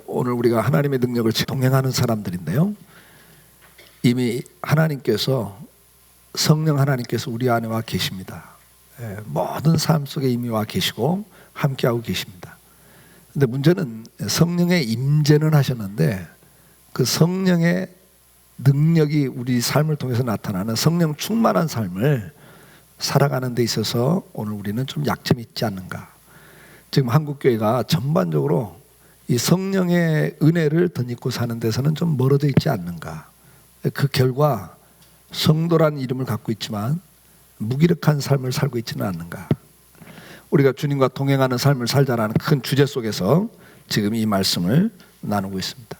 오늘 우리가 하나님의 능력을 동행하는 사람들인데요, 이미 하나님께서, 성령 하나님께서 우리 안에 와 계십니다. 모든 삶 속에 이미 와 계시고 함께하고 계십니다. 근데 문제는 성령의 임재는 하셨는데 그 성령의 능력이 우리 삶을 통해서 나타나는 성령 충만한 삶을 살아가는 데 있어서 오늘 우리는 좀 약점이 있지 않는가. 지금 한국교회가 전반적으로 이 성령의 은혜를 덧입고 사는 데서는 좀 멀어져 있지 않는가. 그 결과 성도란 이름을 갖고 있지만 무기력한 삶을 살고 있지는 않는가. 우리가 주님과 동행하는 삶을 살자라는 큰 주제 속에서 지금 이 말씀을 나누고 있습니다.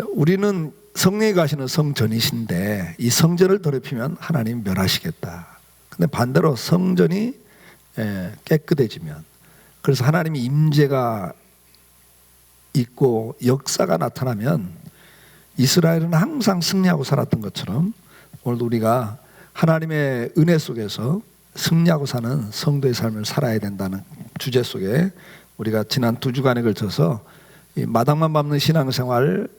우리는 성령이 가시는 성전이신데 이 성전을 더럽히면 하나님 멸하시겠다. 근데 반대로 성전이 깨끗해지면, 그래서 하나님의 임재가 있고 역사가 나타나면 이스라엘은 항상 승리하고 살았던 것처럼 오늘도 우리가 하나님의 은혜 속에서 승리하고 사는 성도의 삶을 살아야 된다는 주제 속에 우리가 지난 2주간에 걸쳐서 이 마당만 밟는 신앙생활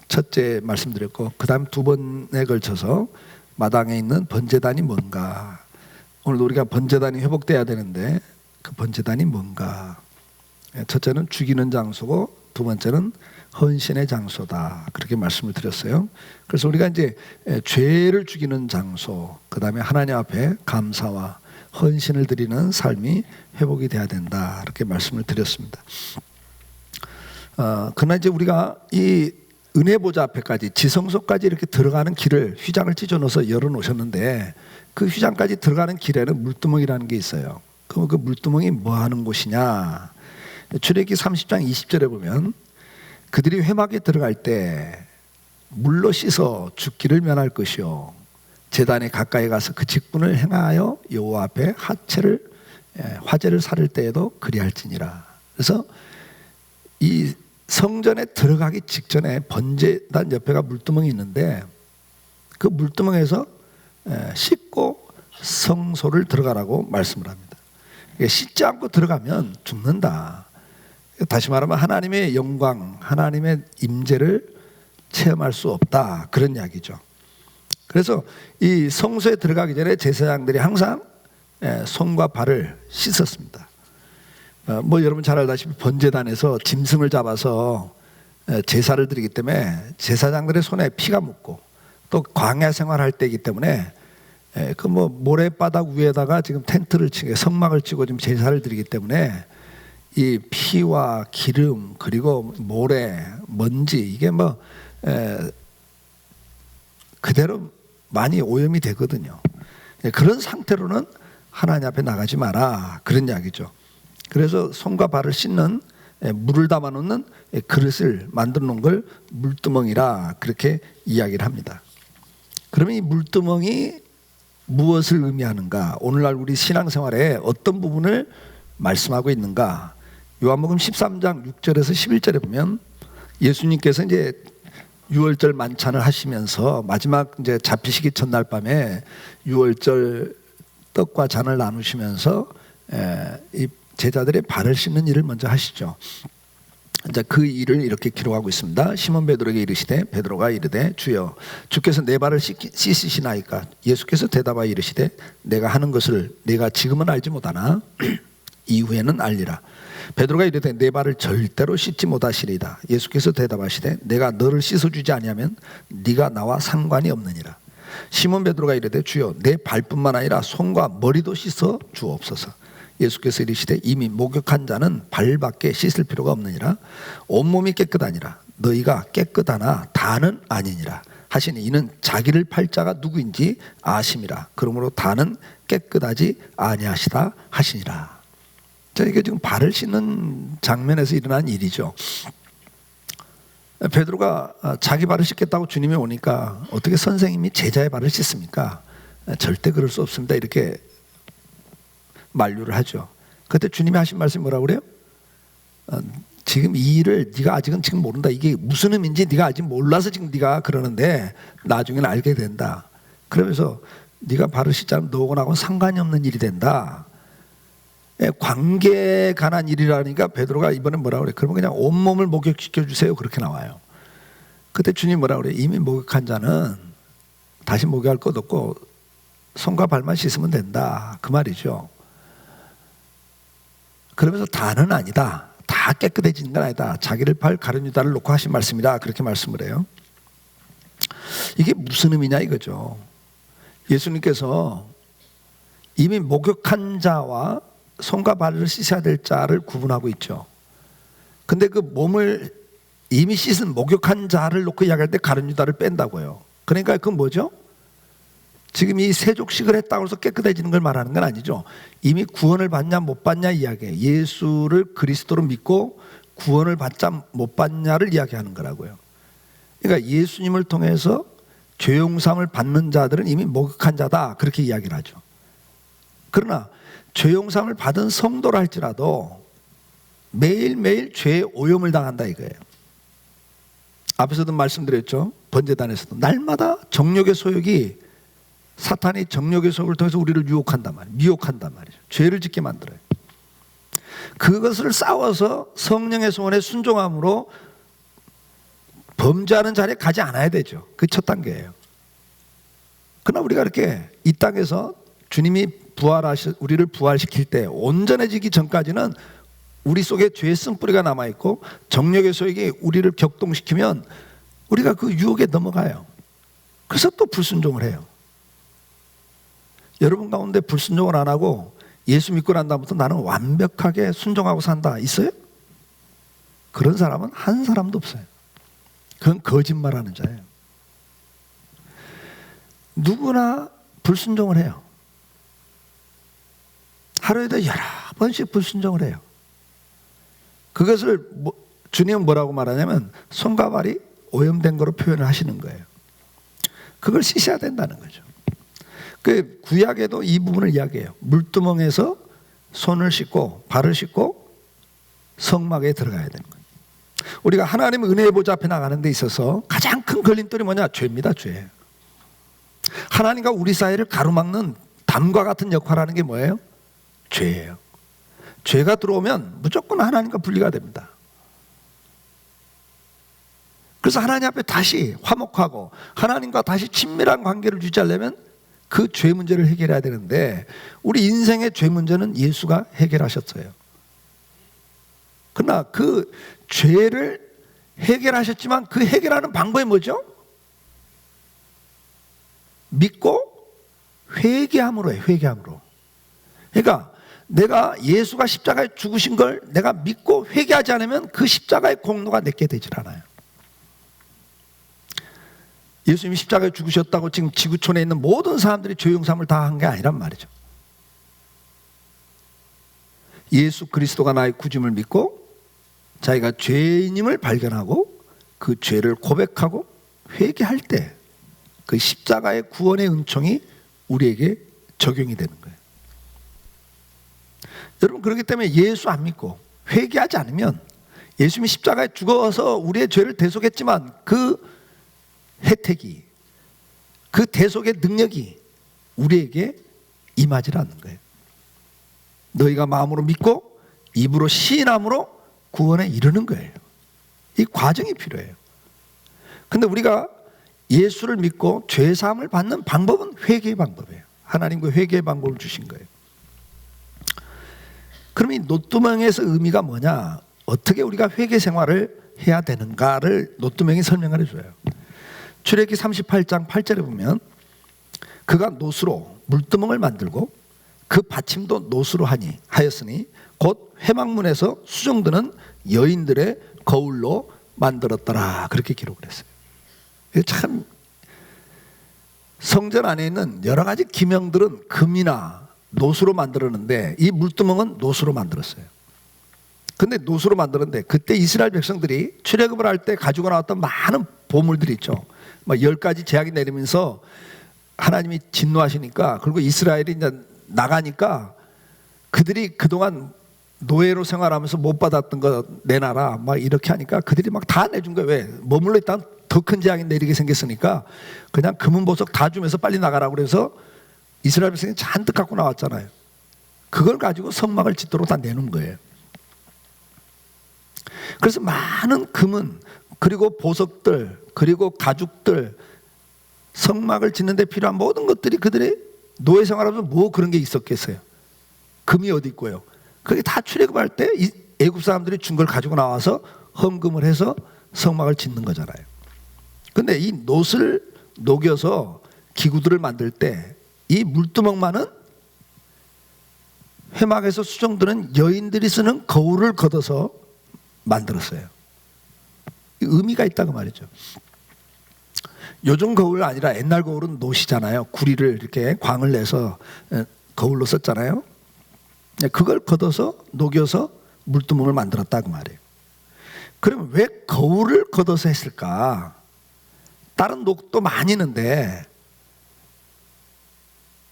첫째 말씀드렸고, 그 다음 2번에 걸쳐서 마당에 있는 번제단이 뭔가. 오늘 우리가 번제단이 회복돼야 되는데 그 번제단이 뭔가. 첫째는 죽이는 장소고 두 번째는 헌신의 장소다, 그렇게 말씀을 드렸어요. 그래서 우리가 이제 죄를 죽이는 장소, 그 다음에 하나님 앞에 감사와 헌신을 드리는 삶이 회복이 돼야 된다, 이렇게 말씀을 드렸습니다. 그러나 이제 우리가 이 은혜 보좌 앞에까지, 지성소까지 이렇게 들어가는 길을 휘장을 찢어 넣어서 열어 놓으셨는데 그 휘장까지 들어가는 길에는 물두멍이라는 게 있어요. 그럼 그 물두멍이 뭐 하는 곳이냐? 출애굽기 30장 20절에 보면 그들이 회막에 들어갈 때 물로 씻어 죽기를 면할 것이요 제단에 가까이 가서 그 직분을 행하여 여호와 앞에 화제를 살을 때에도 그리할지니라. 그래서 이 성전에 들어가기 직전에 번제단 옆에가 물두멍이 있는데 그 물두멍에서 씻고 성소를 들어가라고 말씀을 합니다. 씻지 않고 들어가면 죽는다. 다시 말하면 하나님의 영광, 하나님의 임재를 체험할 수 없다, 그런 이야기죠. 그래서 이 성소에 들어가기 전에 제사장들이 항상 손과 발을 씻었습니다. 여러분 잘 알다시피 번제단에서 짐승을 잡아서 제사를 드리기 때문에 제사장들의 손에 피가 묻고, 또 광야 생활할 때이기 때문에 모래바닥 위에다가 지금 텐트를 치고 성막을 치고 지금 제사를 드리기 때문에 이 피와 기름 그리고 모래, 먼지, 이게 그대로 많이 오염이 되거든요. 그런 상태로는 하나님 앞에 나가지 마라, 그런 이야기죠. 그래서 손과 발을 씻는, 물을 담아 놓는 그릇을 만들어 놓은 걸 물두멍이라 그렇게 이야기를 합니다. 그러면 이 물두멍이 무엇을 의미하는가? 오늘날 우리 신앙생활에 어떤 부분을 말씀하고 있는가? 요한복음 13장 6절에서 11절에 보면 예수님께서 이제 유월절 만찬을 하시면서 마지막 이제 잡히시기 첫날 밤에 유월절 떡과 잔을 나누시면서 이 제자들의 발을 씻는 일을 먼저 하시죠. 이제 그 일을 이렇게 기록하고 있습니다. 시몬 베드로에게 이르시되 베드로가 이르되 주여 주께서 내 발을 씻으시나이까? 예수께서 대답하여 이르시되 내가 하는 것을 내가 지금은 알지 못하나 이후에는 알리라. 베드로가 이르되 내 발을 절대로 씻지 못하시리이다. 예수께서 대답하시되 내가 너를 씻어주지 아니하면 네가 나와 상관이 없느니라. 시몬 베드로가 이르되 주여 내 발뿐만 아니라 손과 머리도 씻어 주옵소서. 예수께서 이르시되 이미 목욕한 자는 발밖에 씻을 필요가 없느니라. 온몸이 깨끗하니라. 너희가 깨끗하나 다는 아니니라 하시니 이는 자기를 팔 자가 누구인지 아심이라. 그러므로 다는 깨끗하지 아니하시다 하시니라. 자, 이게 지금 발을 씻는 장면에서 일어난 일이죠. 베드로가 자기 발을 씻겠다고 주님이 오니까 어떻게 선생님이 제자의 발을 씻습니까? 절대 그럴 수 없습니다, 이렇게 만류를 하죠. 그때 주님이 하신 말씀이 뭐라고 그래요? 지금 이 일을 네가 아직은 지금 모른다. 이게 무슨 의미인지 네가 아직 몰라서 지금 네가 그러는데 나중에는 알게 된다. 그러면서 네가 발을 씻자면 너하고 나하고는 상관이 없는 일이 된다. 관계에 관한 일이라니까 베드로가 이번에 뭐라 그래? 그러면 그냥 온몸을 목욕시켜 주세요. 그렇게 나와요. 그때 주님 뭐라 그래? 이미 목욕한 자는 다시 목욕할 것 없고 손과 발만 씻으면 된다. 그 말이죠. 그러면서 다는 아니다. 다 깨끗해진 건 아니다. 자기를 팔 가룟 유다를 놓고 하신 말씀이다. 그렇게 말씀을 해요. 이게 무슨 의미냐 이거죠. 예수님께서 이미 목욕한 자와 손과 발을 씻어야 될 자를 구분하고 있죠. 근데 그 몸을 이미 씻은 목욕한 자를 놓고 이야기할 때 가룟 유다를 뺀다고요. 그러니까 그건 뭐죠? 지금 이 세족식을 했다고 해서 깨끗해지는 걸 말하는 건 아니죠. 이미 구원을 받냐 못 받냐 이야기예요. 예수를 그리스도로 믿고 구원을 받자 못 받냐를 이야기하는 거라고요. 그러니까 예수님을 통해서 죄 용서함을 받는 자들은 이미 목욕한 자다. 그렇게 이야기를 하죠. 그러나 죄 용서함을 받은 성도라 할지라도 매일매일 죄에 오염을 당한다 이거예요. 앞에서도 말씀드렸죠. 번제단에서도 날마다 정욕의 소욕이 사탄이 정욕의 소욕을 통해서 우리를 유혹한단 말이에요. 미혹한단 말이죠. 죄를 짓게 만들어요. 그것을 싸워서 성령의 소원에 순종함으로 범죄하는 자리에 가지 않아야 되죠. 그게 첫 단계예요. 그러나 우리가 이렇게 이 땅에서 주님이 우리를 부활시킬 때 온전해지기 전까지는 우리 속에 죄의 쓴뿌리가 남아있고 정욕의 소욕이 우리를 격동시키면 우리가 그 유혹에 넘어가요. 그래서 또 불순종을 해요. 여러분 가운데 불순종을 안 하고 예수 믿고 난 다음부터 나는 완벽하게 순종하고 산다 있어요? 그런 사람은 한 사람도 없어요. 그건 거짓말하는 자예요. 누구나 불순종을 해요. 하루에도 여러 번씩 불순종을 해요. 그것을 주님은 뭐라고 말하냐면 손과 발이 오염된 거로 표현을 하시는 거예요. 그걸 씻어야 된다는 거죠. 그 구약에도 이 부분을 이야기해요. 물두멍에서 손을 씻고 발을 씻고 성막에 들어가야 되는 거예요. 우리가 하나님의 은혜의 보좌 앞에 나가는 데 있어서 가장 큰 걸림돌이 뭐냐? 죄입니다. 죄. 하나님과 우리 사이를 가로막는 담과 같은 역할을 하는 게 뭐예요? 죄예요. 죄가 들어오면 무조건 하나님과 분리가 됩니다. 그래서 하나님 앞에 다시 화목하고 하나님과 다시 친밀한 관계를 유지하려면 그 죄 문제를 해결해야 되는데 우리 인생의 죄 문제는 예수가 해결하셨어요. 그러나 그 죄를 해결하셨지만 그 해결하는 방법이 뭐죠? 믿고 회개함으로 해요. 회개함으로. 그러니까 내가 예수가 십자가에 죽으신 걸 내가 믿고 회개하지 않으면 그 십자가의 공로가 내게 되질 않아요. 예수님이 십자가에 죽으셨다고 지금 지구촌에 있는 모든 사람들이 죄 용서함을 다 한 게 아니란 말이죠. 예수 그리스도가 나의 구주임을 믿고 자기가 죄인임을 발견하고 그 죄를 고백하고 회개할 때 그 십자가의 구원의 은총이 우리에게 적용이 되는 거예요. 여러분 그렇기 때문에 예수 안 믿고 회개하지 않으면 예수님이 십자가에 죽어서 우리의 죄를 대속했지만 그 혜택이 그 대속의 능력이 우리에게 임하지 않는 거예요. 너희가 마음으로 믿고 입으로 시인함으로 구원에 이르는 거예요. 이 과정이 필요해요. 근데 우리가 예수를 믿고 죄사함을 받는 방법은 회개의 방법이에요. 하나님과 회개의 방법을 주신 거예요. 그럼 이 노뚜멍에서 의미가 뭐냐? 어떻게 우리가 회개 생활을 해야 되는가를 노뚜멍이 설명을 해줘요. 출애굽기 38장 8절에 보면 그가 노수로 물두멍을 만들고 그 받침도 노수로 하였으니 곧 회막문에서 수종드는 여인들의 거울로 만들었더라. 그렇게 기록을 했어요. 참 성전 안에 있는 여러 가지 기명들은 금이나 노수로 만들었는데 이 물두멍은 노수로 만들었어요. 근데 노수로 만들었는데 그때 이스라엘 백성들이 출애굽을 할 때 가지고 나왔던 많은 보물들이 있죠. 막 10가지 제약이 내리면서 하나님이 진노하시니까 그리고 이스라엘이 이제 나가니까 그들이 그동안 노예로 생활하면서 못 받았던 거 내놔라 막 이렇게 하니까 그들이 막 다 내준 거예요. 왜? 머물러 있다가 더 큰 재앙이 내리게 생겼으니까 그냥 금은 보석 다 주면서 빨리 나가라고 그래서 이스라엘 백성이 잔뜩 갖고 나왔잖아요. 그걸 가지고 성막을 짓도록 다 내놓은 거예요. 그래서 많은 금은, 그리고 보석들, 그리고 가죽들, 성막을 짓는 데 필요한 모든 것들이 그들의 노예 생활하면서 뭐 그런 게 있었겠어요. 금이 어디 있고요. 그게 다 출애굽할 때 애굽 사람들이 준 걸 가지고 나와서 헌금을 해서 성막을 짓는 거잖아요. 근데 이 놋을 녹여서 기구들을 만들 때 이 물두멍만은 회막에서 수종드는 여인들이 쓰는 거울을 걷어서 만들었어요. 의미가 있다고 말이죠. 요즘 거울 아니라 옛날 거울은 놋이잖아요. 구리를 이렇게 광을 내서 거울로 썼잖아요. 그걸 걷어서 녹여서 물두멍을 만들었다고 말이에요. 그러면 왜 거울을 걷어서 했을까? 다른 녹도 많이 있는데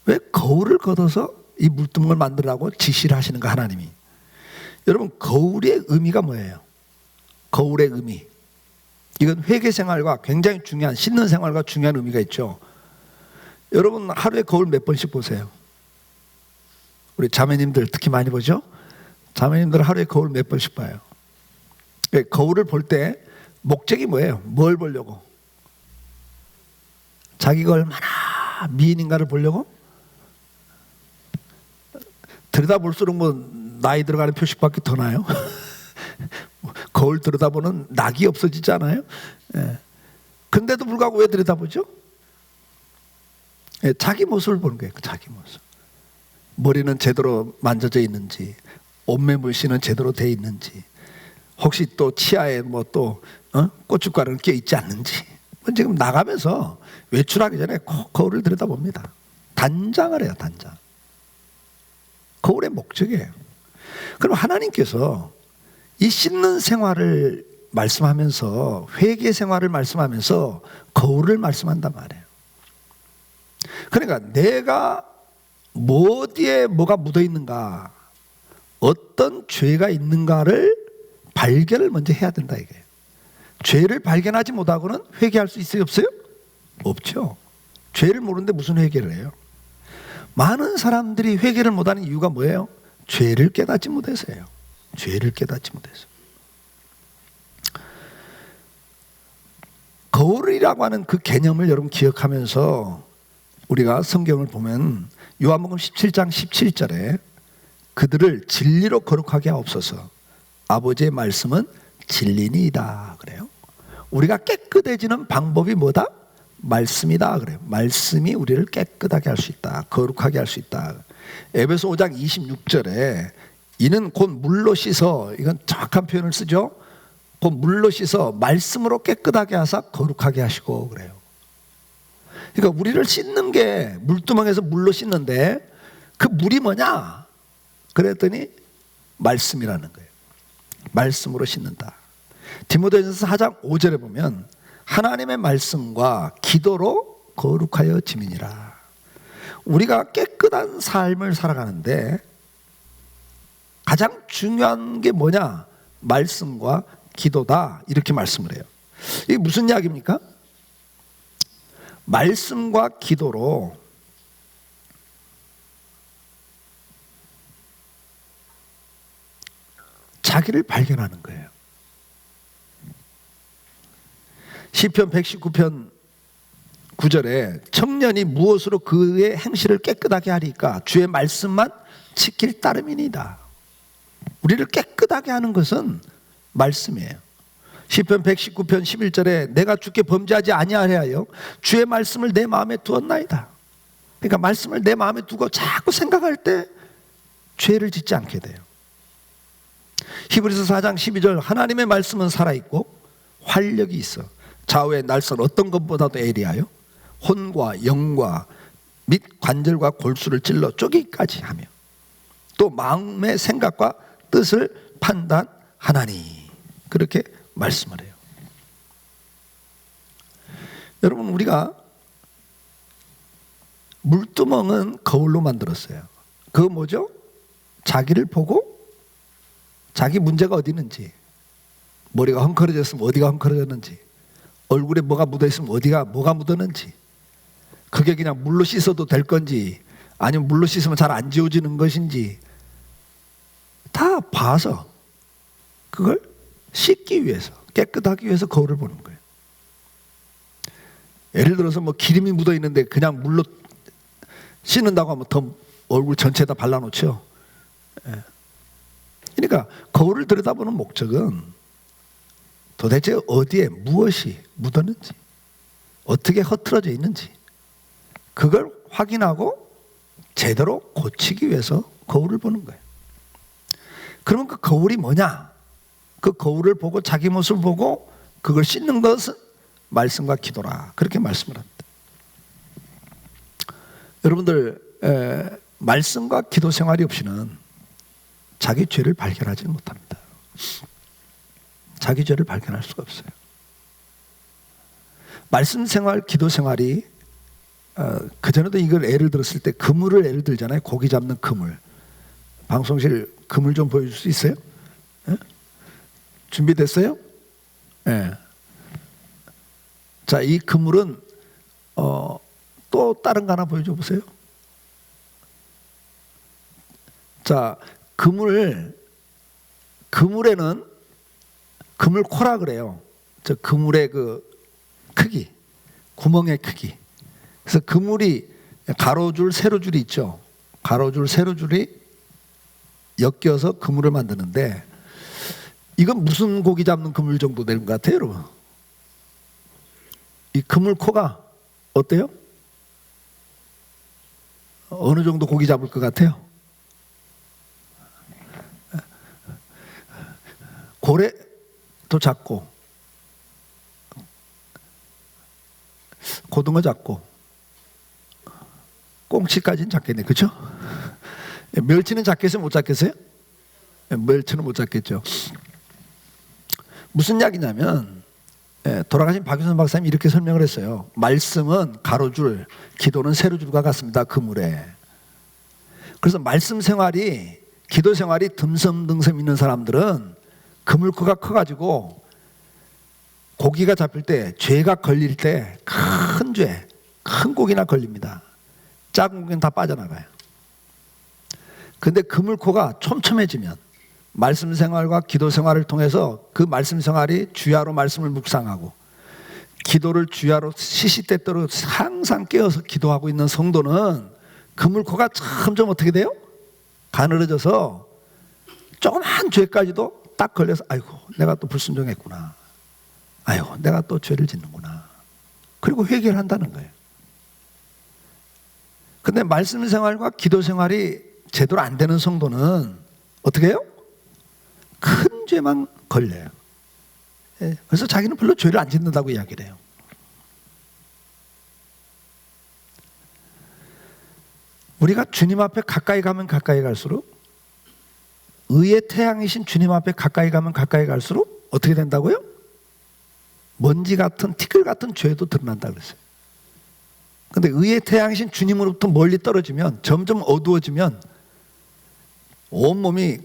왜 거울을 걷어서 이 물두멍을 만들라고 지시를 하시는가, 하나님이? 여러분, 거울의 의미가 뭐예요? 거울의 의미, 이건 회개 생활과 굉장히 중요한, 씻는 생활과 중요한 의미가 있죠. 여러분, 하루에 거울 몇 번씩 보세요? 우리 자매님들 특히 많이 보죠? 자매님들 하루에 거울 몇 번씩 봐요? 거울을 볼 때 목적이 뭐예요? 뭘 보려고? 자기가 얼마나 미인인가를 보려고? 들여다볼수록 뭐 나이 들어가는 표식밖에 더 나요? 거울 들여다보는 낙이 없어지지 않아요? 근데도 불구하고 왜 들여다보죠? 자기 모습을 보는 거예요. 자기 모습. 머리는 제대로 만져져 있는지, 옷매물씨는 제대로 돼 있는지, 혹시 또 치아에 뭐 또 고춧가루는 껴 있지 않는지. 지금 나가면서 외출하기 전에 꼭 거울을 들여다봅니다. 단장을 해요, 단장. 거울의 목적이에요. 그럼 하나님께서 이 씻는 생활을 말씀하면서, 회개 생활을 말씀하면서 거울을 말씀한단 말이에요. 그러니까 내가 뭐 어디에 뭐가 묻어 있는가, 어떤 죄가 있는가를 발견을 먼저 해야 된다, 이게. 죄를 발견하지 못하고는 회개할 수 있어요, 없어요? 없죠. 죄를 모르는데 무슨 회개를 해요? 많은 사람들이 회개를 못하는 이유가 뭐예요? 죄를 깨닫지 못해서예요. 죄를 깨닫지 못해서. 거울이라고 하는 그 개념을 여러분 기억하면서 우리가 성경을 보면 요한복음 17장 17절에 그들을 진리로 거룩하게 하옵소서, 아버지의 말씀은 진리니이다 그래요. 우리가 깨끗해지는 방법이 뭐다? 말씀이다 그래요. 말씀이 우리를 깨끗하게 할 수 있다, 거룩하게 할 수 있다. 에베소 5장 26절에 이는 곧 물로 씻어, 이건 정확한 표현을 쓰죠. 곧 물로 씻어 말씀으로 깨끗하게 하사 거룩하게 하시고 그래요. 그러니까 우리를 씻는 게, 물두멍에서 물로 씻는데 그 물이 뭐냐? 그랬더니 말씀이라는 거예요. 말씀으로 씻는다. 디모데전서 4장 5절에 보면 하나님의 말씀과 기도로 거룩하여 지민이라. 우리가 깨끗한 삶을 살아가는데 가장 중요한 게 뭐냐? 말씀과 기도다, 이렇게 말씀을 해요. 이게 무슨 이야기입니까? 말씀과 기도로 자기를 발견하는 거예요. 시편 119편 9절에 청년이 무엇으로 그의 행실을 깨끗하게 하리까? 주의 말씀만 지킬 따름이니이다. 우리를 깨끗하게 하는 것은 말씀이에요. 시편 119편 11절에 내가 주께 범죄하지 아니하여 주의 말씀을 내 마음에 두었나이다. 그러니까 말씀을 내 마음에 두고 자꾸 생각할 때 죄를 짓지 않게 돼요. 히브리서 4장 12절 하나님의 말씀은 살아있고 활력이 있어 좌우의 날선 어떤 것보다도 예리하여 혼과 영과 및 관절과 골수를 찔러 쪼개기까지 하며 또 마음의 생각과 뜻을 판단하나니, 그렇게 말씀을 해요. 여러분, 우리가 물두멍은 거울로 만들었어요. 그거 뭐죠? 자기를 보고 자기 문제가 어디 있는지, 머리가 헝클어졌으면 어디가 헝클어졌는지, 얼굴에 뭐가 묻어있으면 어디가 뭐가 묻었는지, 그게 그냥 물로 씻어도 될 건지 아니면 물로 씻으면 잘 안 지워지는 것인지, 다 봐서 그걸 씻기 위해서, 깨끗하기 위해서 거울을 보는 거예요. 예를 들어서 뭐 기름이 묻어 있는데 그냥 물로 씻는다고 하면 더 얼굴 전체에다 발라놓죠. 그러니까 거울을 들여다보는 목적은 도대체 어디에 무엇이 묻었는지, 어떻게 흐트러져 있는지 그걸 확인하고 제대로 고치기 위해서 거울을 보는 거예요. 그러면 그 거울이 뭐냐? 그 거울을 보고 자기 모습을 보고 그걸 씻는 것은 말씀과 기도라, 그렇게 말씀을 합니다. 여러분들, 말씀과 기도 생활이 없이는 자기 죄를 발견하지 못합니다. 자기 죄를 발견할 수가 없어요. 말씀 생활, 기도 생활이 그전에도 이걸 예를 들었을 때 그물을 예를 들잖아요. 고기 잡는 그물. 방송실 그물 좀 보여줄 수 있어요? 예? 준비됐어요? 예. 자, 이 그물은 또 다른 거 하나 보여줘 보세요. 자, 그물에는 그물코라 그래요. 저 그물의 그 크기, 구멍의 크기. 그래서 그물이 가로줄, 세로줄이 있죠. 가로줄, 세로줄이 엮여서 그물을 만드는데 이건 무슨 고기 잡는 그물 정도 되는 것 같아요, 여러분? 이 그물코가 어때요? 어느 정도 고기 잡을 것 같아요? 고래도 작고 고등어 작고 꽁치까지는 작겠네, 그렇죠? 멸치는 작겠어요, 못 작겠어요? 멸치는 못 작겠죠. 무슨 이야기냐면 돌아가신 박유선 박사님이 이렇게 설명을 했어요. 말씀은 가로줄, 기도는 세로줄과 같습니다, 그물에. 그래서 말씀 생활이, 기도 생활이 듬성듬성 있는 사람들은 그물코가 커가지고 고기가 잡힐 때, 죄가 걸릴 때 큰 죄, 큰 고기나 걸립니다. 작은 고기는 다 빠져나가요. 근데 그물코가 촘촘해지면 말씀 생활과 기도 생활을 통해서 그 말씀 생활이 주야로 말씀을 묵상하고 기도를 주야로 시시때때로 항상 깨어서 기도하고 있는 성도는 그물코가 점점 어떻게 돼요? 가늘어져서 조그만 죄까지도 딱 걸려서 아이고 내가 또 불순종했구나, 아이고 내가 또 죄를 짓는구나, 그리고 회개를 한다는 거예요. 근데 말씀 생활과 기도 생활이 제대로 안 되는 성도는 어떻게 해요? 큰 죄만 걸려요. 그래서 자기는 별로 죄를 안 짓는다고 이야기를 해요. 우리가 주님 앞에 가까이 가면 가까이 갈수록, 의의 태양이신 주님 앞에 가까이 가면 가까이 갈수록 어떻게 된다고요? 먼지 같은, 티끌 같은 죄도 드러난다 그랬어요. 근데 의의 태양이신 주님으로부터 멀리 떨어지면, 점점 어두워지면 온몸이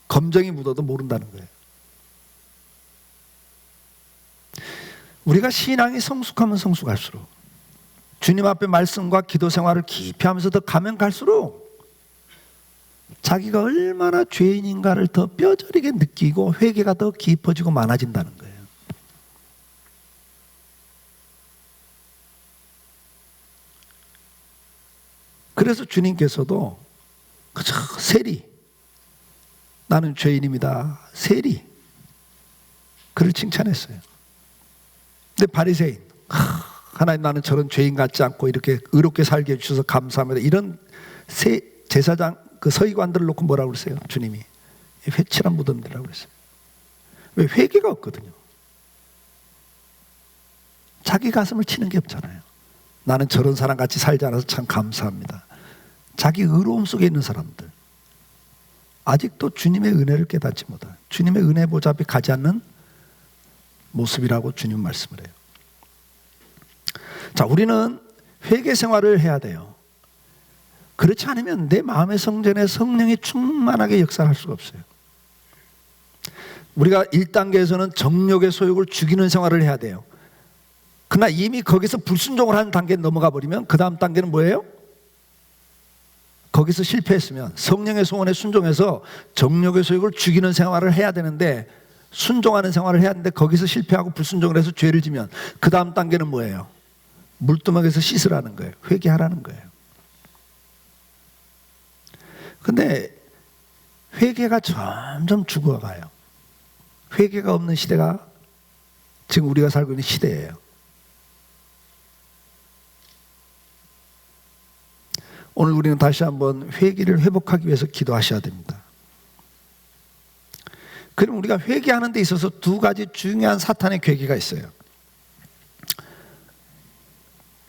검정이 묻어도 모른다는 거예요. 우리가 신앙이 성숙하면 성숙할수록, 주님 앞에 말씀과 기도 생활을 깊이 하면서 더 가면 갈수록 자기가 얼마나 죄인인가를 더 뼈저리게 느끼고 회개가 더 깊어지고 많아진다는 거예요. 그래서 주님께서도 그저 세리, 나는 죄인입니다, 세리, 그를 칭찬했어요. 근데 바리새인, 하나님 나는 저런 죄인 같지 않고 이렇게 의롭게 살게 해주셔서 감사합니다, 이런 제사장 그 서기관들을 놓고 뭐라고 그랬어요? 주님이 회칠한 무덤들이라고 그랬어요. 왜? 회개가 없거든요. 자기 가슴을 치는 게 없잖아요. 나는 저런 사람 같이 살지 않아서 참 감사합니다. 자기 의로움 속에 있는 사람들, 아직도 주님의 은혜를 깨닫지 못한, 주님의 은혜 보좌 앞에 가지 않는 모습이라고 주님 말씀을 해요. 자, 우리는 회개 생활을 해야 돼요. 그렇지 않으면 내 마음의 성전에 성령이 충만하게 역사할 수가 없어요. 우리가 1단계에서는 정욕의 소욕을 죽이는 생활을 해야 돼요. 그러나 이미 거기서 불순종을 하는 단계에 넘어가 버리면 그 다음 단계는 뭐예요? 거기서 실패했으면 성령의 소원에 순종해서 정욕의 소욕을 죽이는 생활을 해야 되는데, 순종하는 생활을 해야 하는데 거기서 실패하고 불순종을 해서 죄를 지면 그 다음 단계는 뭐예요? 물두멍에서 씻으라는 거예요. 회개하라는 거예요. 근데 회개가 점점 죽어가요. 회개가 없는 시대가 지금 우리가 살고 있는 시대예요. 오늘 우리는 다시 한번 회개를 회복하기 위해서 기도하셔야 됩니다. 그럼 우리가 회개하는 데 있어서 두 가지 중요한 사탄의 계기가 있어요.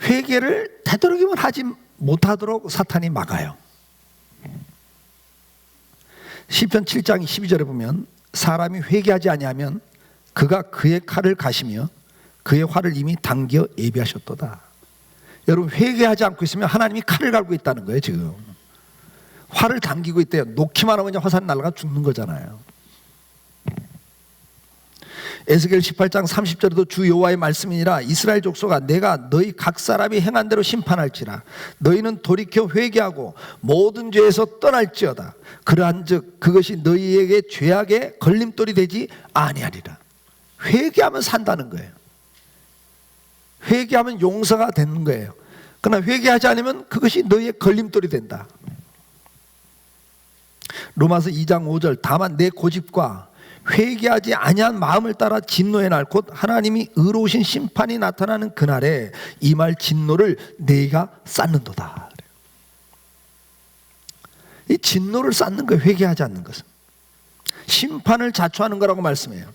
회개를 되도록이면 하지 못하도록 사탄이 막아요. 시편 7장 12절에 보면 사람이 회개하지 아니하면 그가 그의 칼을 가시며 그의 활을 이미 당겨 예비하셨도다. 여러분, 회개하지 않고 있으면 하나님이 칼을 갈고 있다는 거예요. 지금 활을 당기고 있대요. 놓기만 하면 그냥 화살이 날아가 죽는 거잖아요. 에스겔 18장 30절에도 주 여호와의 말씀이니라 이스라엘 족속아 내가 너희 각 사람이 행한 대로 심판할지라 너희는 돌이켜 회개하고 모든 죄에서 떠날지어다. 그러한즉 그것이 너희에게 죄악의 걸림돌이 되지 아니하리라. 회개하면 산다는 거예요. 회개하면 용서가 되는 거예요. 그러나 회개하지 않으면 그것이 너희의 걸림돌이 된다. 로마서 2장 5절 다만 내 고집과 회개하지 아니한 마음을 따라 진노의 날 곧 하나님이 의로우신 심판이 나타나는 그날에 이 말 진노를 내가 쌓는도다. 이 진노를 쌓는 거예요. 회개하지 않는 것은 심판을 자초하는 거라고 말씀해요.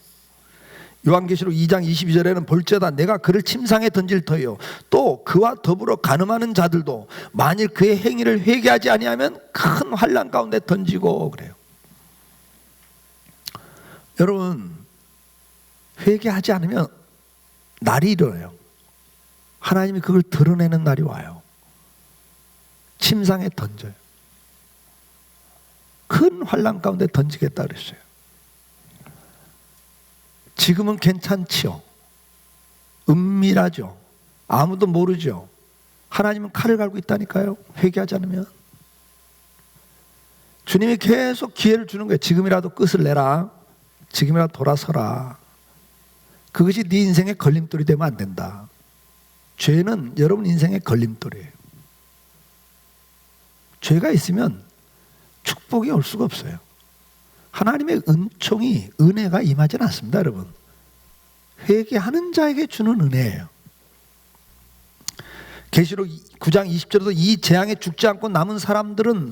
요한계시록 2장 22절에는 볼지어다 내가 그를 침상에 던질 터요 또 그와 더불어 간음하는 자들도 만일 그의 행위를 회개하지 아니하면 큰 환난 가운데 던지고 그래요. 여러분, 회개하지 않으면 날이 이르러요. 하나님이 그걸 드러내는 날이 와요. 침상에 던져요. 큰 환난 가운데 던지겠다 그랬어요. 지금은 괜찮지요. 은밀하죠. 아무도 모르죠. 하나님은 칼을 갈고 있다니까요. 회개하지 않으면. 주님이 계속 기회를 주는 거예요. 지금이라도 끝을 내라. 지금이라도 돌아서라. 그것이 네 인생의 걸림돌이 되면 안 된다. 죄는 여러분 인생의 걸림돌이에요. 죄가 있으면 축복이 올 수가 없어요. 하나님의 은총이, 은혜가 임하지 않습니다, 여러분. 회개하는 자에게 주는 은혜예요. 계시록 9장 20절에도 이 재앙에 죽지 않고 남은 사람들은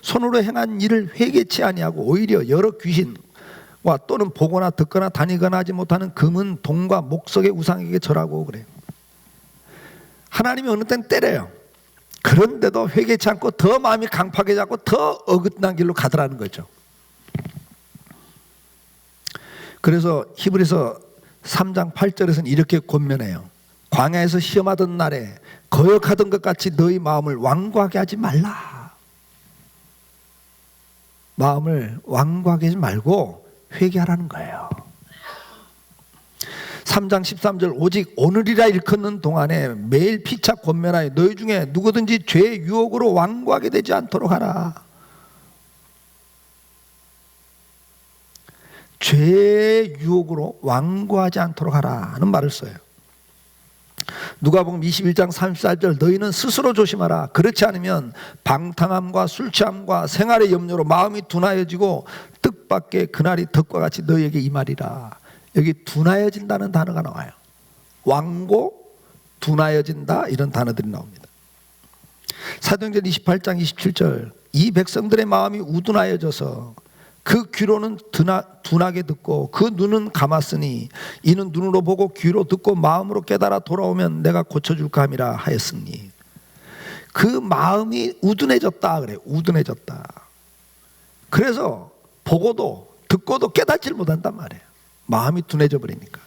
손으로 행한 일을 회개치 아니하고 오히려 여러 귀신과 또는 보거나 듣거나 다니거나 하지 못하는 금은 동과 목석의 우상에게 절하고 그래요. 하나님이 어느 땐 때려요. 그런데도 회개치 않고 더 마음이 강팍해 잡고 더 어긋난 길로 가더라는 거죠. 그래서 히브리서 3장 8절에서는 이렇게 권면해요. 광야에서 시험하던 날에 거역하던 것 같이 너희 마음을 완고하게 하지 말라. 마음을 완고하게 하지 말고 회개하라는 거예요. 3장 13절 오직 오늘이라 일컫는 동안에 매일 피차 권면하여 너희 중에 누구든지 죄의 유혹으로 완고하게 되지 않도록 하라. 죄의 유혹으로 완고하지 않도록 하라 하는 말을 써요. 누가복음 21장 34절 너희는 스스로 조심하라. 그렇지 않으면 방탕함과 술 취함과 생활의 염려로 마음이 둔하여지고 뜻밖의 그날이 덕과 같이 너희에게 임하리라. 여기 둔하여진다는 단어가 나와요. 완고, 둔하여진다 이런 단어들이 나옵니다. 사도행전 28장 27절 이 백성들의 마음이 우둔하여져서 그 귀로는 둔하게 듣고 그 눈은 감았으니 이는 눈으로 보고 귀로 듣고 마음으로 깨달아 돌아오면 내가 고쳐줄까 함이라 하였으니 그 마음이 우둔해졌다 그래요. 우둔해졌다. 그래서 보고도 듣고도 깨닫질 못한단 말이에요. 마음이 둔해져 버리니까.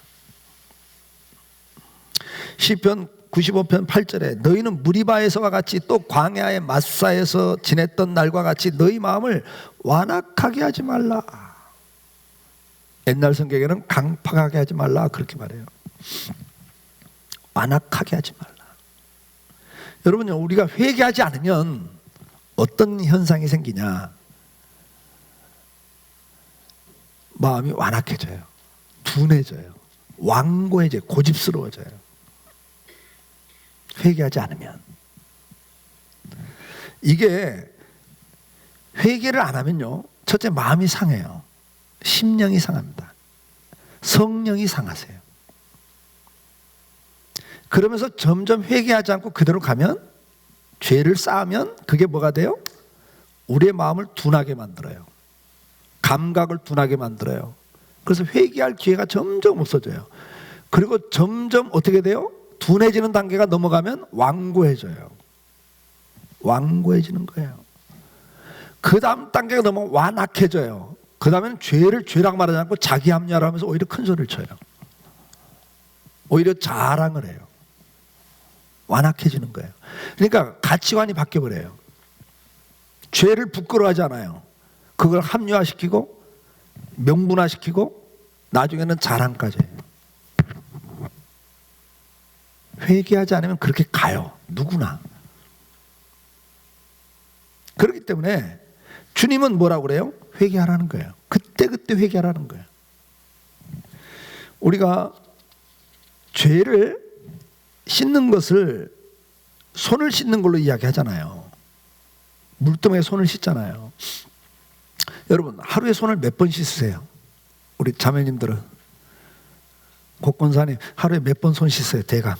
시편 95편 8절에 너희는 무리바에서와 같이 또 광야의 마사에서 지냈던 날과 같이 너희 마음을 완악하게 하지 말라. 옛날 성경에는 강팍하게 하지 말라 그렇게 말해요. 완악하게 하지 말라. 여러분요, 우리가 회개하지 않으면 어떤 현상이 생기냐? 마음이 완악해져요. 둔해져요. 완고해져요. 고집스러워져요. 회개하지 않으면. 이게 회개를 안 하면요, 첫째 마음이 상해요. 심령이 상합니다. 성령이 상하세요. 그러면서 점점 회개하지 않고 그대로 가면, 죄를 쌓으면 그게 뭐가 돼요? 우리의 마음을 둔하게 만들어요. 감각을 둔하게 만들어요. 그래서 회개할 기회가 점점 없어져요. 그리고 점점 어떻게 돼요? 둔해지는 단계가 넘어가면 완고해져요. 완고해지는 거예요. 그 다음 단계가 넘어가면 완악해져요. 그 다음에는 죄를 죄라고 말하지 않고 자기 합리화를 하면서 오히려 큰 소리를 쳐요. 오히려 자랑을 해요. 완악해지는 거예요. 그러니까 가치관이 바뀌어버려요. 죄를 부끄러워하지 않아요. 그걸 합리화시키고 명분화시키고 나중에는 자랑까지 해요. 회개하지 않으면 그렇게 가요. 누구나. 그렇기 때문에 주님은 뭐라고 그래요? 회개하라는 거예요. 그때그때 회개하라는 거예요. 우리가 죄를 씻는 것을 손을 씻는 걸로 이야기하잖아요. 물동에 손을 씻잖아요. 여러분, 하루에 손을 몇 번 씻으세요? 우리 자매님들은, 곡권사님 하루에 몇 번 손 씻어요? 대강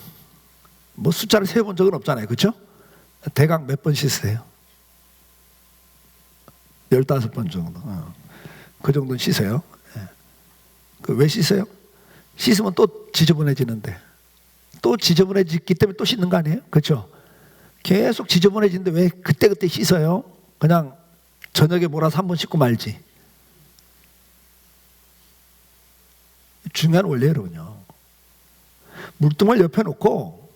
뭐 숫자를 세본 적은 없잖아요, 그렇죠? 대강 몇 번 씻으세요? 15번 정도. 그 정도는 씻어요. 왜 씻어요? 씻으면 또 지저분해지는데, 또 지저분해지기 때문에 또 씻는 거 아니에요? 그렇죠? 계속 지저분해지는데 왜 그때그때 씻어요? 그냥 저녁에 몰아서 한 번 씻고 말지. 중요한 원리예요, 여러분요. 물통을 옆에 놓고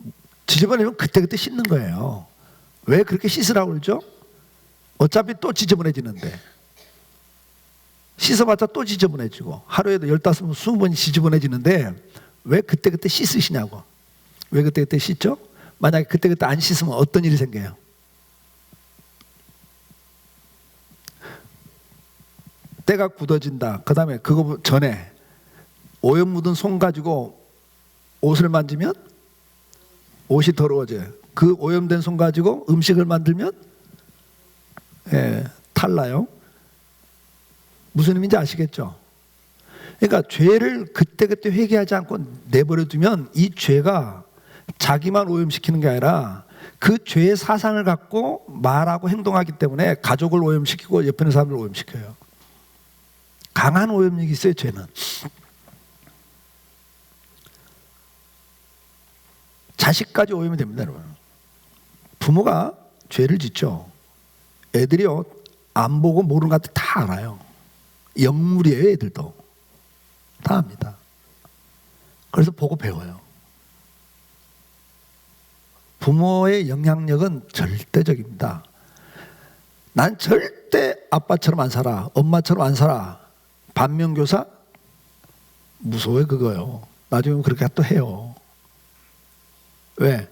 지저분해지면 그때그때 씻는 거예요. 왜 그렇게 씻으라고 그러죠? 어차피 또 지저분해지는데. 씻어봤자 또 지저분해지고, 하루에도 15번, 20번이 지저분해지는데 왜 그때그때 씻으시냐고. 왜 그때그때 씻죠? 만약에 그때그때 안 씻으면 어떤 일이 생겨요? 때가 굳어진다. 그 다음에 그거 전에 오염 묻은 손 가지고 옷을 만지면 옷이 더러워져요. 그 오염된 손 가지고 음식을 만들면 탈나요. 무슨 의미인지 아시겠죠? 그러니까 죄를 그때그때 회개하지 않고 내버려 두면 이 죄가 자기만 오염시키는 게 아니라 그 죄의 사상을 갖고 말하고 행동하기 때문에 가족을 오염시키고 옆에 있는 사람을 오염시켜요. 강한 오염력이 있어요, 죄는. 자식까지 오염이 됩니다, 여러분. 부모가 죄를 짓죠. 애들이요, 안 보고 모르는 것 같아 다 알아요. 영물이에요, 애들도. 다 압니다. 그래서 보고 배워요. 부모의 영향력은 절대적입니다. 난 절대 아빠처럼 안 살아, 엄마처럼 안 살아. 반면교사? 무서워요, 그거요. 나중에 그렇게 또 해요. 왜?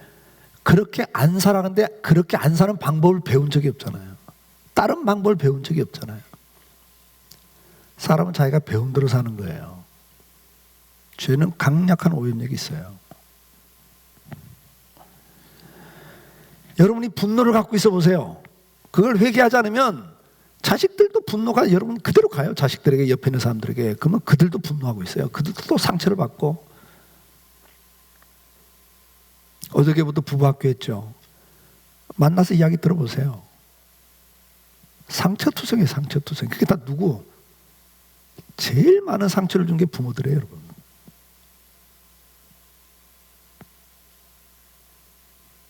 그렇게 안 살아는데 그렇게 안 사는 방법을 배운 적이 없잖아요. 다른 방법을 배운 적이 없잖아요. 사람은 자기가 배운 대로 사는 거예요. 죄는 강력한 오염력이 있어요. 여러분이 분노를 갖고 있어 보세요. 그걸 회개하지 않으면 자식들도 분노가 여러분 그대로 가요. 자식들에게, 옆에 있는 사람들에게. 그러면 그들도 분노하고 있어요. 그들도 또 상처를 받고. 어저께부터 부부학교 했죠. 만나서 이야기 들어보세요. 상처투성이에요, 상처투성. 그게 다 누구? 제일 많은 상처를 준 게 부모들이에요, 여러분.